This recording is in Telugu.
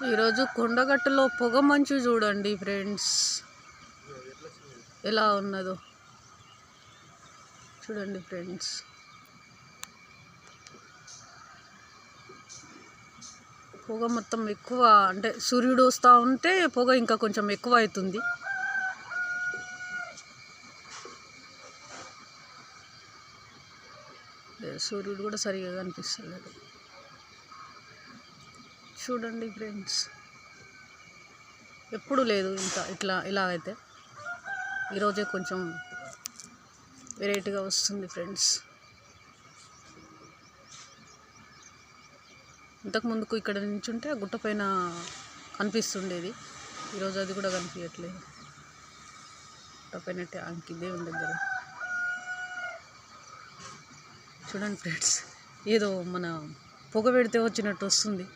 ఈరోజు కొండగట్టులో పొగ మంచు చూడండి ఫ్రెండ్స్, ఎలా ఉన్నదో చూడండి ఫ్రెండ్స్. పొగ మొత్తం ఎక్కువ, అంటే సూర్యుడు వస్తూ ఉంటే పొగ ఇంకా కొంచెం ఎక్కువ అవుతుంది. సూర్యుడు కూడా సరిగా కనిపిస్తలేదు చూడండి ఫ్రెండ్స్. ఎప్పుడు లేదు ఇలా అయితే ఈరోజే కొంచెం వెరైటీగా వస్తుంది ఫ్రెండ్స్. ఇంతకుముందుకు ఇక్కడ నించుంటే ఆ గుట్ట పైన కనిపిస్తుండేది, ఈరోజు అది కూడా కనిపించట్లేదు. గుట్ట పైన ట్యాంక్ దేవుని దగ్గర చూడండి ఫ్రెండ్స్, ఏదో మన పొగ పెడితే వచ్చినట్టు వస్తుంది.